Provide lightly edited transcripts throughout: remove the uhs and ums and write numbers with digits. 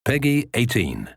Peggy 18.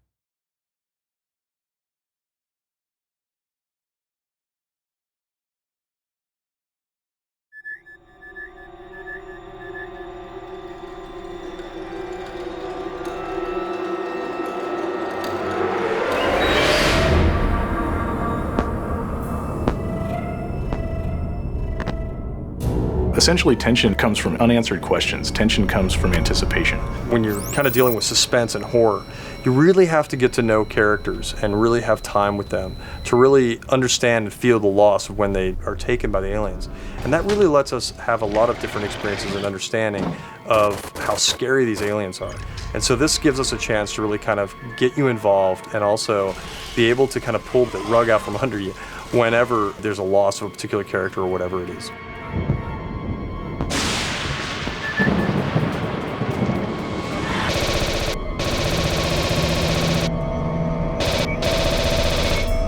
Essentially, tension comes from unanswered questions. Tension comes from anticipation. When you're kind of dealing with suspense and horror, you really have to get to know characters and really have time with them to really understand and feel the loss of when they are taken by the aliens. And that really lets us have a lot of different experiences and understanding of how scary these aliens are. And so this gives us a chance to really kind of get you involved and also be able to kind of pull the rug out from under you whenever there's a loss of a particular character or whatever it is.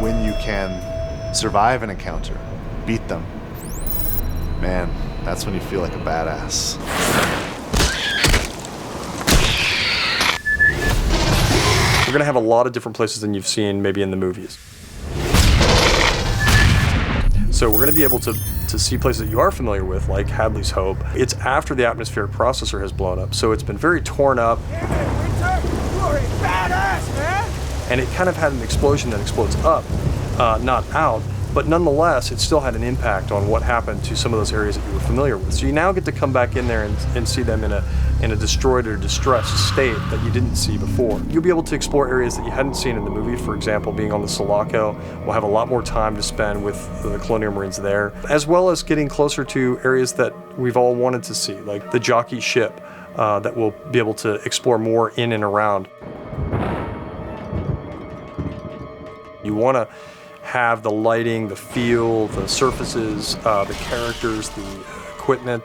When you can survive an encounter, beat them, man, that's when you feel like a badass. We're gonna have a lot of different places than you've seen maybe in the movies. So we're gonna be able to see places that you are familiar with, like Hadley's Hope. It's after the atmospheric processor has blown up, so it's been very torn up. Yeah, Winter, you are a badass, man! And it kind of had an explosion that explodes up, not out, but nonetheless, it still had an impact on what happened to some of those areas that you were familiar with. So you now get to come back in there and see them in a destroyed or distressed state that you didn't see before. You'll be able to explore areas that you hadn't seen in the movie. For example, being on the Sulaco, we'll have a lot more time to spend with the Colonial Marines there, as well as getting closer to areas that we've all wanted to see, like the jockey ship that we'll be able to explore more in and around. You want to have the lighting, the feel, the surfaces, the characters, the equipment,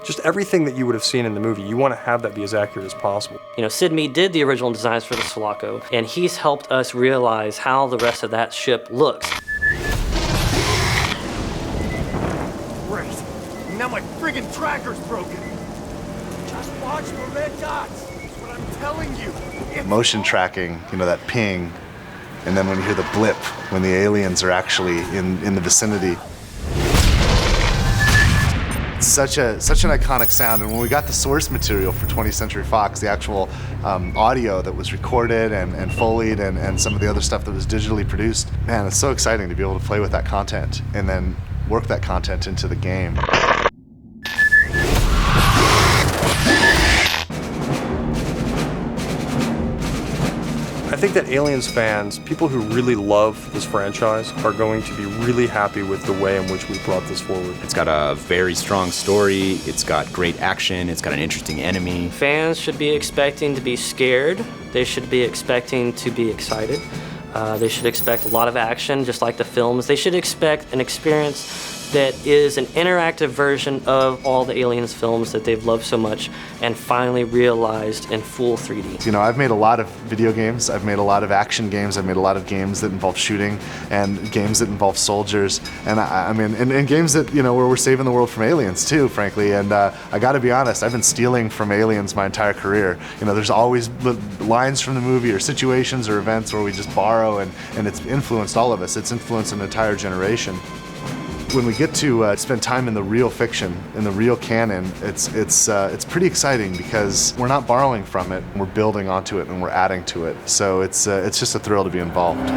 just everything that you would have seen in the movie. You want to have that be as accurate as possible. You know, Sid Mead did the original designs for the Sulaco, and he's helped us realize how the rest of that ship looks. Great. Now my friggin' tracker's broken. Just watch the red dots. That's what I'm telling you. Motion tracking, you know, that ping, and then when you hear the blip, when the aliens are actually in the vicinity. It's such an iconic sound, and when we got the source material for 20th Century Fox, the actual audio that was recorded and Foleyed and some of the other stuff that was digitally produced, man, it's so exciting to be able to play with that content and then work that content into the game. I think that Aliens fans, people who really love this franchise, are going to be really happy with the way in which we brought this forward. It's got a very strong story, it's got great action, it's got an interesting enemy. Fans should be expecting to be scared. They should be expecting to be excited. They should expect a lot of action, just like the films. They should expect an experience that is an interactive version of all the Aliens films that they've loved so much and finally realized in full 3D. You know, I've made a lot of video games, I've made a lot of action games, I've made a lot of games that involve shooting and games that involve soldiers, and and games that, you know, where we're saving the world from aliens too, frankly, and I gotta be honest, I've been stealing from aliens my entire career. You know, there's always lines from the movie or situations or events where we just borrow, and it's influenced all of us. It's influenced an entire generation. When we get to spend time in the real fiction, in the real canon, it's pretty exciting because we're not borrowing from it, we're building onto it and we're adding to it. So it's just a thrill to be involved.